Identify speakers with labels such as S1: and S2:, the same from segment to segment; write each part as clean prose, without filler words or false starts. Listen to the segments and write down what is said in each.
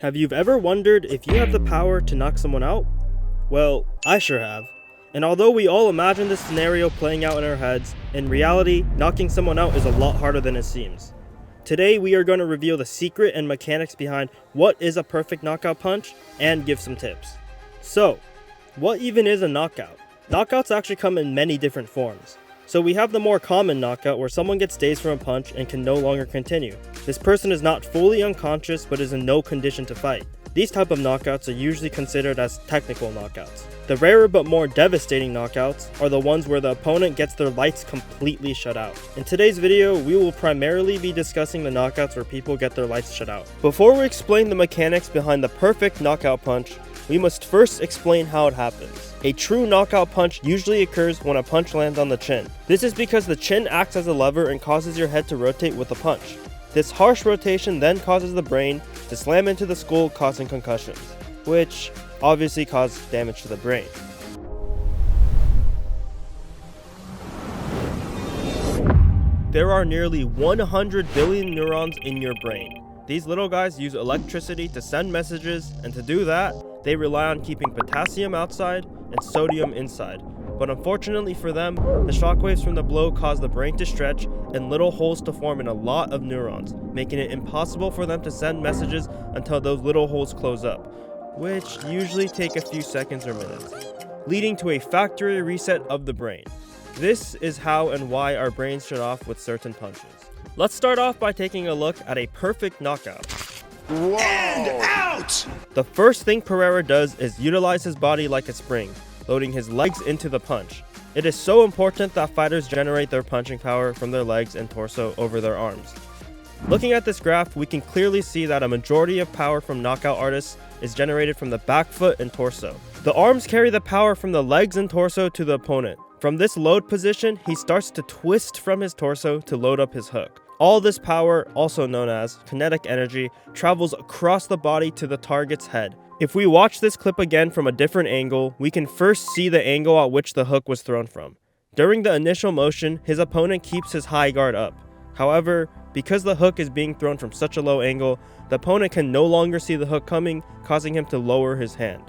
S1: Have you ever wondered if you have the power to knock someone out? Well, I sure have. And although we all imagine this scenario playing out in our heads, in reality, knocking someone out is a lot harder than it seems. Today we are going to reveal the secret and mechanics behind what is a perfect knockout punch and give some tips. So, what even is a knockout? Knockouts actually come in many different forms. So we have the more common knockout where someone gets dazed from a punch and can no longer continue. This person is not fully unconscious but is in no condition to fight. These type of knockouts are usually considered as technical knockouts. The rarer but more devastating knockouts are the ones where the opponent gets their lights completely shut out. In today's video, we will primarily be discussing the knockouts where people get their lights shut out. Before we explain the mechanics behind the perfect knockout punch, we must first explain how it happens. A true knockout punch usually occurs when a punch lands on the chin. This is because the chin acts as a lever and causes your head to rotate with the punch. This harsh rotation then causes the brain to slam into the skull, causing concussions, which obviously cause damage to the brain. There are nearly 100 billion neurons in your brain. These little guys use electricity to send messages, and to do that, they rely on keeping potassium outside and sodium inside. But unfortunately for them, the shockwaves from the blow cause the brain to stretch and little holes to form in a lot of neurons, making it impossible for them to send messages until those little holes close up, which usually take a few seconds or minutes, leading to a factory reset of the brain. This is how and why our brains shut off with certain punches. Let's start off by taking a look at a perfect knockout.
S2: Whoa. And out!
S1: The first thing Pereira does is utilize his body like a spring, loading his legs into the punch. It is so important that fighters generate their punching power from their legs and torso over their arms. Looking at this graph, we can clearly see that a majority of power from knockout artists is generated from the back foot and torso. The arms carry the power from the legs and torso to the opponent. From this load position, he starts to twist from his torso to load up his hook. All this power, also known as kinetic energy, travels across the body to the target's head. If we watch this clip again from a different angle, we can first see the angle at which the hook was thrown from. During the initial motion, his opponent keeps his high guard up. However, because the hook is being thrown from such a low angle, the opponent can no longer see the hook coming, causing him to lower his hand.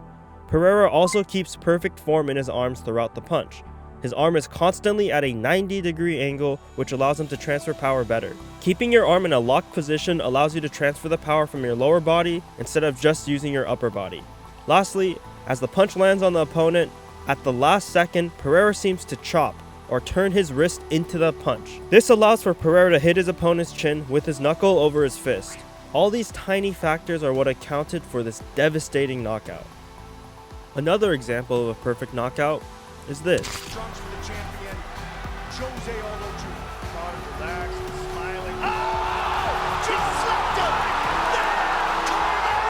S1: Pereira also keeps perfect form in his arms throughout the punch. His arm is constantly at a 90-degree angle, which allows him to transfer power better. Keeping your arm in a locked position allows you to transfer the power from your lower body instead of just using your upper body. Lastly, as the punch lands on the opponent, at the last second, Pereira seems to chop or turn his wrist into the punch. This allows for Pereira to hit his opponent's chin with his knuckle over his fist. All these tiny factors are what accounted for this devastating knockout. Another example of a perfect knockout is this.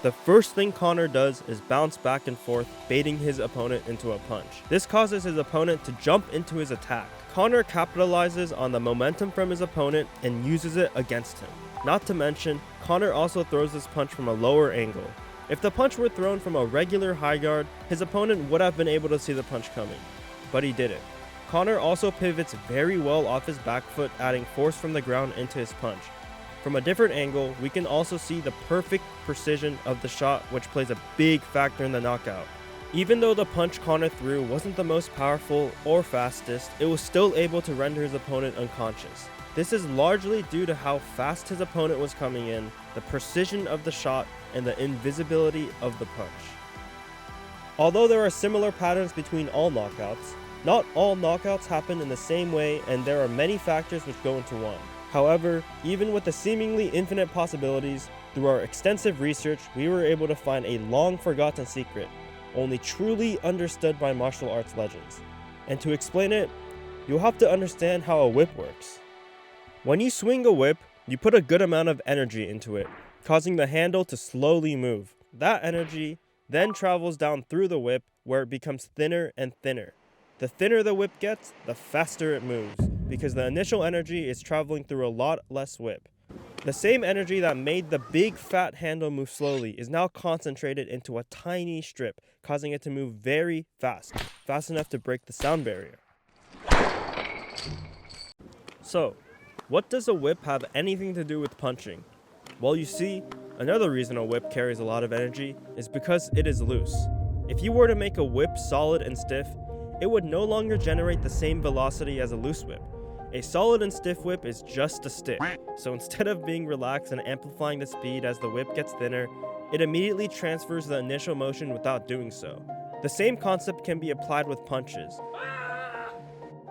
S1: The first thing Connor does is bounce back and forth, baiting his opponent into a punch. This causes his opponent to jump into his attack. Connor capitalizes on the momentum from his opponent and uses it against him. Not to mention, Connor also throws this punch from a lower angle. If the punch were thrown from a regular high guard, his opponent would have been able to see the punch coming, but he didn't. Connor also pivots very well off his back foot, adding force from the ground into his punch. From a different angle, we can also see the perfect precision of the shot, which plays a big factor in the knockout. Even though the punch Connor threw wasn't the most powerful or fastest, it was still able to render his opponent unconscious. This is largely due to how fast his opponent was coming in, the precision of the shot, and the invisibility of the punch. Although there are similar patterns between all knockouts, not all knockouts happen in the same way, and there are many factors which go into one. However, even with the seemingly infinite possibilities, through our extensive research, we were able to find a long-forgotten secret, only truly understood by martial arts legends. And to explain it, you'll have to understand how a whip works. When you swing a whip, you put a good amount of energy into it, causing the handle to slowly move. That energy then travels down through the whip, where it becomes thinner and thinner. The thinner the whip gets, the faster it moves, because the initial energy is traveling through a lot less whip. The same energy that made the big fat handle move slowly is now concentrated into a tiny strip, causing it to move very fast enough to break the sound barrier. So, what does a whip have anything to do with punching? Well, you see, another reason a whip carries a lot of energy is because it is loose. If you were to make a whip solid and stiff, it would no longer generate the same velocity as a loose whip. A solid and stiff whip is just a stick, so instead of being relaxed and amplifying the speed as the whip gets thinner, it immediately transfers the initial motion without doing so. The same concept can be applied with punches.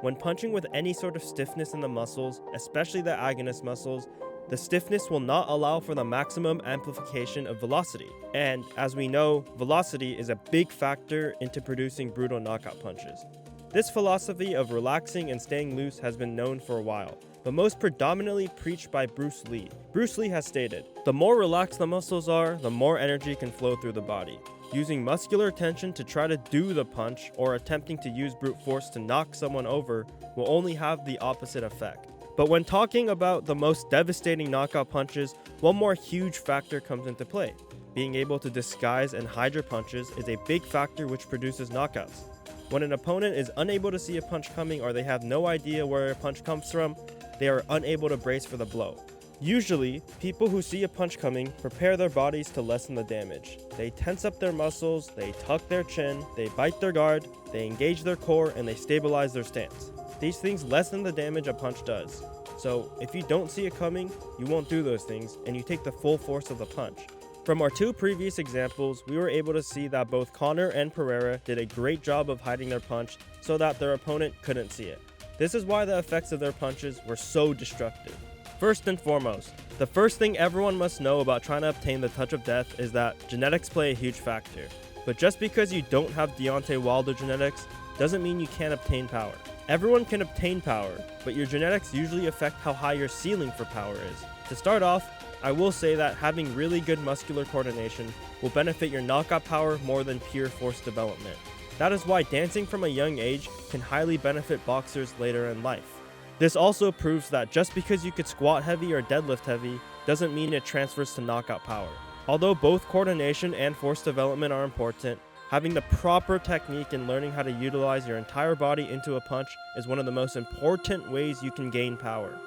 S1: When punching with any sort of stiffness in the muscles, especially the agonist muscles, the stiffness will not allow for the maximum amplification of velocity. And as we know, velocity is a big factor into producing brutal knockout punches. This philosophy of relaxing and staying loose has been known for a while, but most predominantly preached by Bruce Lee. Bruce Lee has stated, "The more relaxed the muscles are, the more energy can flow through the body. Using muscular tension to try to do the punch or attempting to use brute force to knock someone over will only have the opposite effect." But when talking about the most devastating knockout punches, one more huge factor comes into play. Being able to disguise and hide your punches is a big factor which produces knockouts. When an opponent is unable to see a punch coming or they have no idea where a punch comes from, they are unable to brace for the blow. Usually, people who see a punch coming prepare their bodies to lessen the damage. They tense up their muscles, they tuck their chin, they bite their guard, they engage their core, and they stabilize their stance. These things lessen the damage a punch does. So, if you don't see it coming, you won't do those things, and you take the full force of the punch. From our two previous examples, we were able to see that both Conor and Pereira did a great job of hiding their punch so that their opponent couldn't see it. This is why the effects of their punches were so destructive. First and foremost, the first thing everyone must know about trying to obtain the touch of death is that genetics play a huge factor. But just because you don't have Deontay Wilder genetics doesn't mean you can't obtain power. Everyone can obtain power, but your genetics usually affect how high your ceiling for power is. To start off, I will say that having really good muscular coordination will benefit your knockout power more than pure force development. That is why dancing from a young age can highly benefit boxers later in life. This also proves that just because you could squat heavy or deadlift heavy doesn't mean it transfers to knockout power. Although both coordination and force development are important, having the proper technique and learning how to utilize your entire body into a punch is one of the most important ways you can gain power.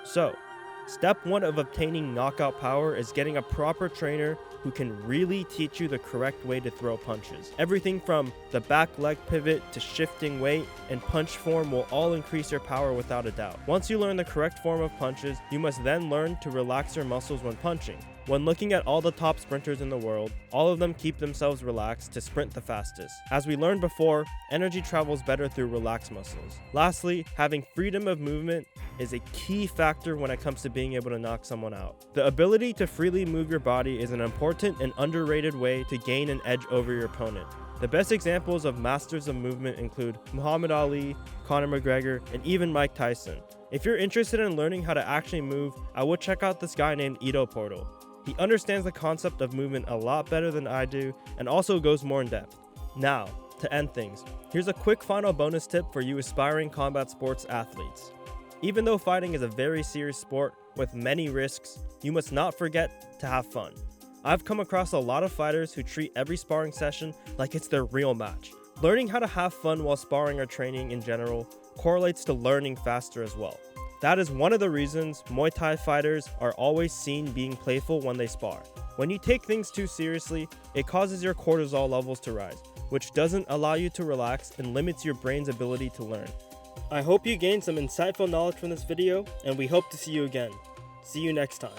S1: So, step 1 of obtaining knockout power is getting a proper trainer who can really teach you the correct way to throw punches. Everything from the back leg pivot to shifting weight and punch form will all increase your power without a doubt. Once you learn the correct form of punches, you must then learn to relax your muscles when punching. When looking at all the top sprinters in the world, all of them keep themselves relaxed to sprint the fastest. As we learned before, energy travels better through relaxed muscles. Lastly, having freedom of movement is a key factor when it comes to being able to knock someone out. The ability to freely move your body is an important and underrated way to gain an edge over your opponent. The best examples of masters of movement include Muhammad Ali, Conor McGregor, and even Mike Tyson. If you're interested in learning how to actually move, I would check out this guy named Ito Portal. He understands the concept of movement a lot better than I do and also goes more in depth. Now, to end things, here's a quick final bonus tip for you aspiring combat sports athletes. Even though fighting is a very serious sport with many risks, you must not forget to have fun. I've come across a lot of fighters who treat every sparring session like it's their real match. Learning how to have fun while sparring or training in general correlates to learning faster as well. That is one of the reasons Muay Thai fighters are always seen being playful when they spar. When you take things too seriously, it causes your cortisol levels to rise, which doesn't allow you to relax and limits your brain's ability to learn. I hope you gained some insightful knowledge from this video, and we hope to see you again. See you next time.